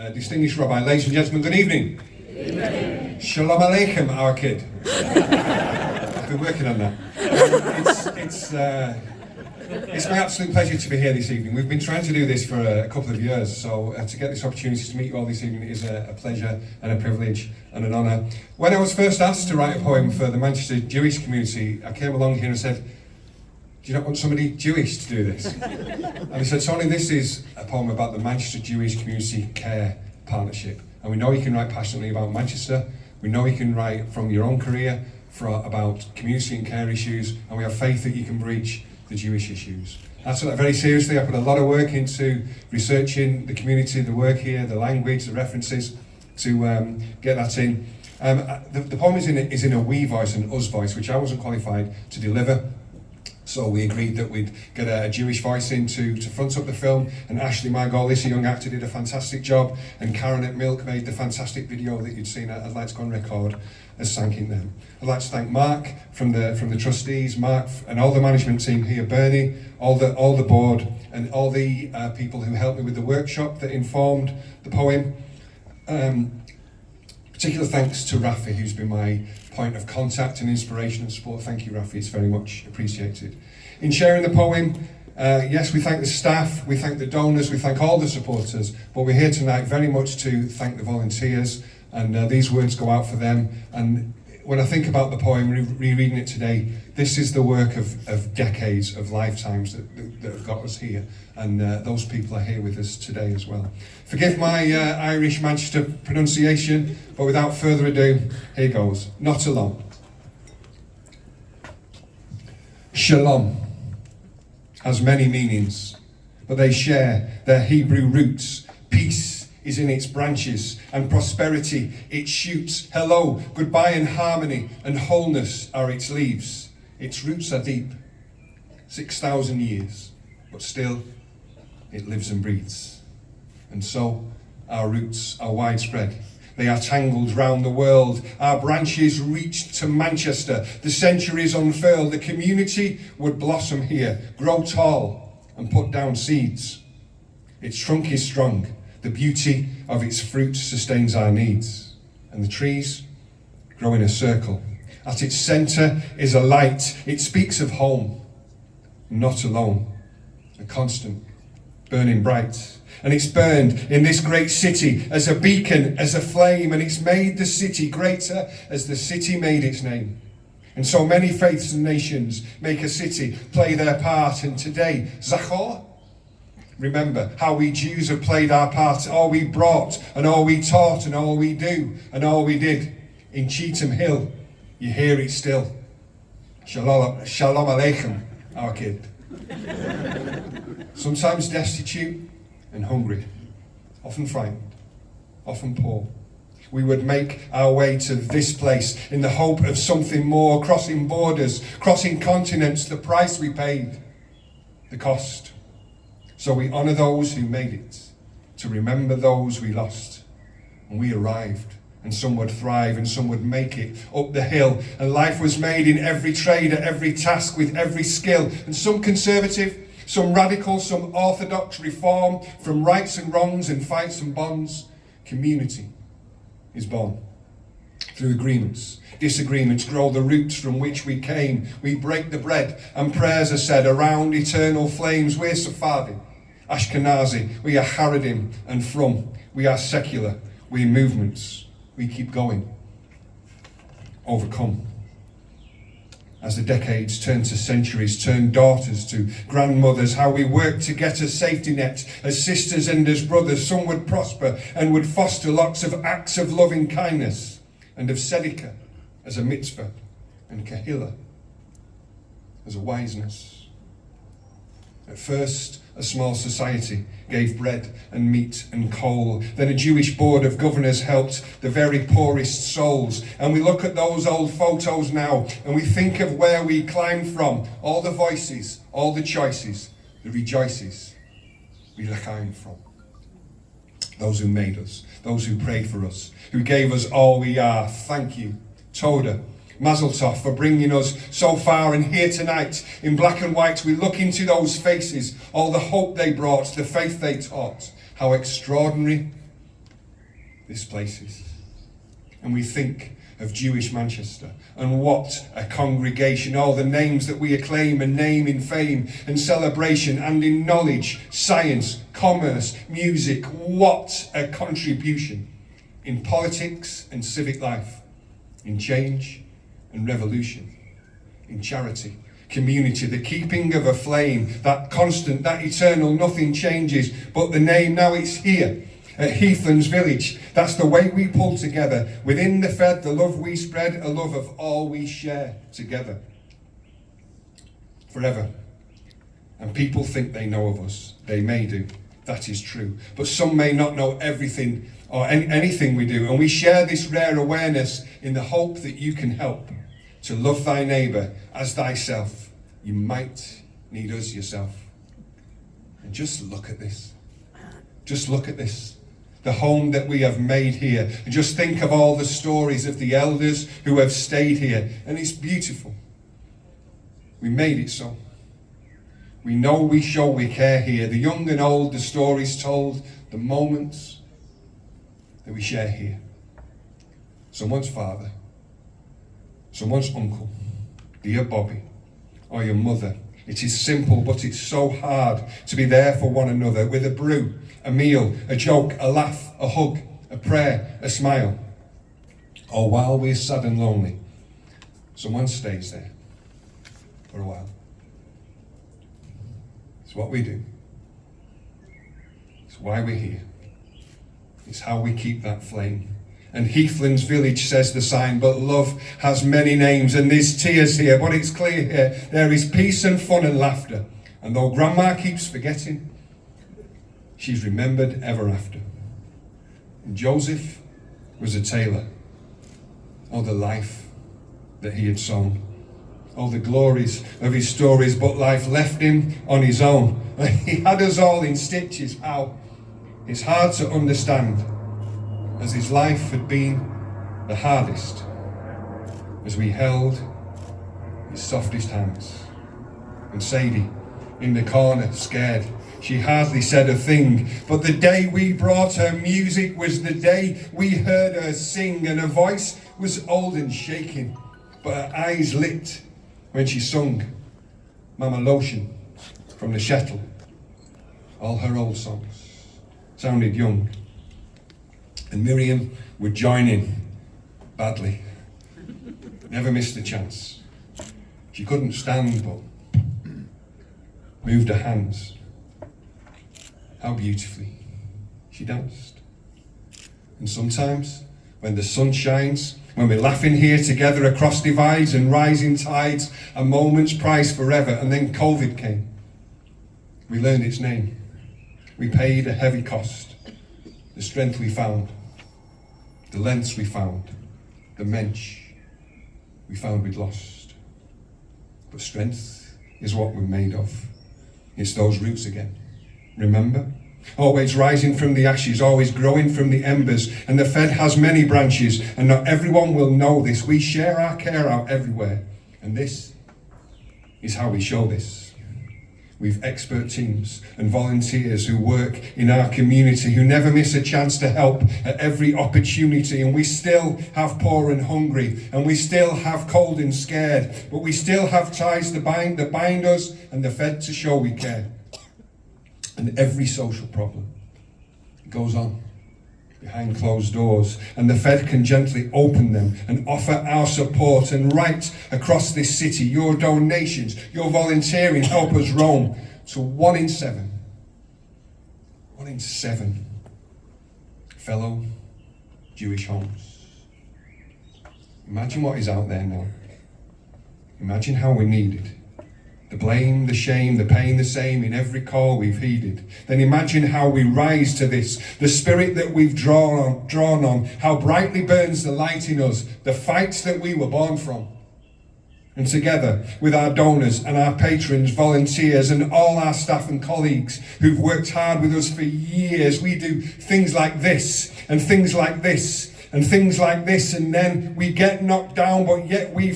Distinguished Rabbi, ladies and gentlemen, good evening. Amen. Shalom Aleichem, our kid. I've been working on that. It's my absolute pleasure to be here this evening. We've been trying to do this for a couple of years, so to get this opportunity to meet you all this evening is a pleasure and a privilege and an honour. When I was first asked to write a poem for the Manchester Jewish community, I came along here and said, do you not want somebody Jewish to do this? And he said, Tony, this is a poem about the Manchester Jewish Community Care Partnership. And we know you can write passionately about Manchester. We know you can write from your own career about community and care issues. And we have faith that you can reach the Jewish issues. I took that very seriously. I put a lot of work into researching the community, the work here, the language, the references to get that in. The poem is in a we voice and us voice, which I wasn't qualified to deliver. So we agreed that we'd get a Jewish voice in to front up the film, and Ashley Margolis, a young actor, did a fantastic job, and Karen at Milk made the fantastic video that you'd seen. I'd like to go on record as thanking them. I'd like to thank Mark from the trustees, Mark and all the management team here, Bernie, all the board, and all the people who helped me with the workshop that informed the poem. Particular thanks to Rafi, who's been my point of contact and inspiration and support. Thank you, Rafi, it's very much appreciated. In sharing the poem, yes, we thank the staff, we thank the donors, we thank all the supporters, but we're here tonight very much to thank the volunteers, and these words go out for them. And when I think about the poem, rereading it today, this is the work of decades, of lifetimes that have got us here, and those people are here with us today as well. Forgive my Irish Manchester pronunciation, but without further ado, here goes. Not alone. Shalom has many meanings, but they share their Hebrew roots. Peace is in its branches, and prosperity its shoots. Hello, goodbye and harmony and wholeness are its leaves. Its roots are deep, 6,000 years, but still it lives and breathes. And so our roots are widespread. They are tangled round the world. Our branches reach to Manchester. The centuries unfurl. The community would blossom here, grow tall and put down seeds. Its trunk is strong. The beauty of its fruit sustains our needs. And the trees grow in a circle. At its centre is a light. It speaks of home, not alone. A constant, burning bright. And it's burned in this great city as a beacon, as a flame, and it's made the city greater as the city made its name. And so many faiths and nations make a city play their part, and today, Zachor, remember how we Jews have played our part, all we brought, and all we taught, and all we do, and all we did. In Cheetham Hill, you hear it still. Shalom Aleichem, our kid. Sometimes destitute and hungry, often frightened, often poor. We would make our way to this place in the hope of something more, crossing borders, crossing continents, the price we paid, the cost. So we honour those who made it, to remember those we lost. And we arrived, and some would thrive and some would make it up the hill. And life was made in every trade, at every task, with every skill. And some conservative, some radical, some orthodox, reform, from rights and wrongs and fights and bonds. Community is born. Through agreements, disagreements grow the roots from which we came. We break the bread and prayers are said around eternal flames. We're Sephardim, Ashkenazi, we are Haredim and from. We are secular, we're movements. We keep going. Overcome. As the decades turn to centuries, turn daughters to grandmothers, how we work to get a safety net, as sisters and as brothers. Some would prosper and would foster lots of acts of loving kindness, and of tzedakah as a mitzvah, and kahila as a wiseness. At first, a small society gave bread and meat and coal. Then a Jewish board of governors helped the very poorest souls. And we look at those old photos now and we think of where we climbed from. All the voices, all the choices, the rejoices we climb from. Those who made us, those who prayed for us, who gave us all we are. Thank you. Toda. Mazel Tov for bringing us so far, and here tonight in black and white we look into those faces, all the hope they brought, the faith they taught. How extraordinary this place is. And we think of Jewish Manchester, and what a congregation, all the names that we acclaim and name in fame and celebration and in knowledge, science, commerce, music. What a contribution in politics and civic life, in change and revolution, in charity, community, the keeping of a flame, that constant, that eternal, nothing changes but the name. Now it's here at Heathlands Village. That's the way we pull together. Within the Fed, the love we spread, a love of all we share together. Forever. And people think they know of us. They may do. That is true. But some may not know everything or anything we do. And we share this rare awareness in the hope that you can help to love thy neighbour as thyself. You might need us yourself. And just look at this. Just look at this. The home that we have made here. And just think of all the stories of the elders who have stayed here. And it's beautiful. We made it so. We know we show we care here. The young and old, the stories told, the moments that we share here. Someone's father, someone's uncle, dear Bobby, or your mother. It is simple, but it's so hard to be there for one another with a brew, a meal, a joke, a laugh, a hug, a prayer, a smile. Or while we're sad and lonely, someone stays there for a while. It's what we do. It's why we're here. It's how we keep that flame. And Heathlands Village, says the sign, but love has many names, and there's tears here, but it's clear here there is peace and fun and laughter. And though Grandma keeps forgetting, she's remembered ever after. And Joseph was a tailor. Oh, the life that he had sown. Oh, the glories of his stories, but life left him on his own. He had us all in stitches. How? It's hard to understand, as his life had been the hardest, as we held his softest hands. And Sadie, in the corner, scared, she hardly said a thing, but the day we brought her music was the day we heard her sing, and her voice was old and shaking, but her eyes lit when she sung Mama Lotion from the Shettle. All her old songs sounded young. And Miriam would join in badly. Never missed a chance. She couldn't stand, but moved her hands. How beautifully she danced. And sometimes, when the sun shines, when we're laughing here together across divides and rising tides, a moment's price forever, and then COVID came. We learned its name. We paid a heavy cost. The strength we found, the lengths we found, the mensch we found we'd lost. But strength is what we're made of. It's those roots again. Remember? Always rising from the ashes, always growing from the embers. And the Fed has many branches, and not everyone will know this. We share our care out everywhere. And this is how we show this. We've expert teams and volunteers who work in our community, who never miss a chance to help at every opportunity. And we still have poor and hungry, and we still have cold and scared, but we still have ties that bind us, and the Fed to show we care. And every social problem goes on behind closed doors, and the Fed can gently open them and offer our support. And right across this city, your donations, your volunteering help us roam to 1 in 7 fellow Jewish homes. Imagine what is out there now. Imagine how we need it. The blame, the shame, the pain, the same in every call we've heeded. Then imagine how we rise to this, the spirit that we've drawn on, how brightly burns the light in us, the fights that we were born from. And together with our donors and our patrons, volunteers, and all our staff and colleagues who've worked hard with us for years, we do things like this, and things like this, and things like this, and then we get knocked down, but yet we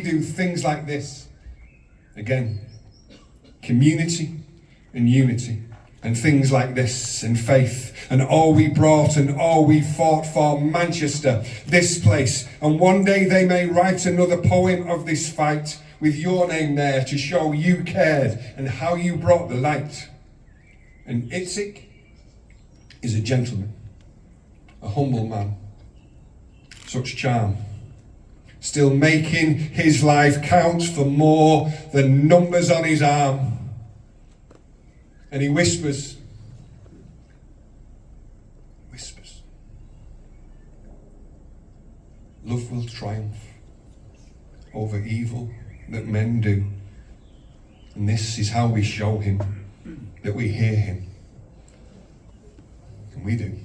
do things like this. Again, community and unity, and things like this, and faith, and all we brought and all we fought for Manchester, this place. And one day they may write another poem of this fight with your name there to show you cared and how you brought the light. And Itzik is a gentleman, a humble man, such charm, still making his life count for more than numbers on his arm. And he whispers, love will triumph over evil that men do. And this is how we show him that we hear him. And we do.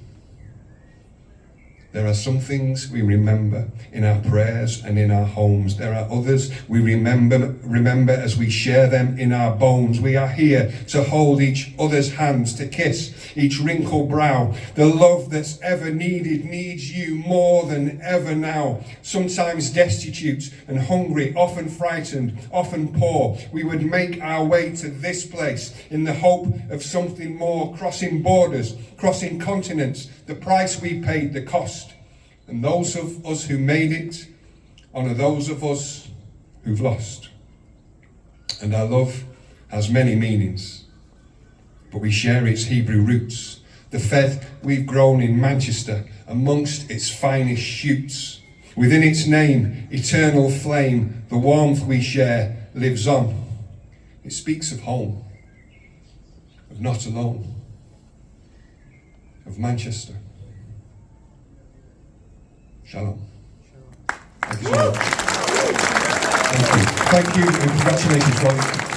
There are some things we remember in our prayers and in our homes. There are others we remember as we share them in our bones. We are here to hold each other's hands, to kiss each wrinkled brow. The love that's ever needed needs you more than ever now. Sometimes destitute and hungry, often frightened, often poor, we would make our way to this place in the hope of something more, crossing borders, crossing continents. The price we paid, the cost. And those of us who made it honour those of us who've lost. And our love has many meanings, but we share its Hebrew roots. The faith we've grown in Manchester amongst its finest shoots. Within its name, eternal flame, the warmth we share lives on. It speaks of home, of not alone, of Manchester. Shalom. Thank you so much. Thank you. Thank you and congratulations, Ron.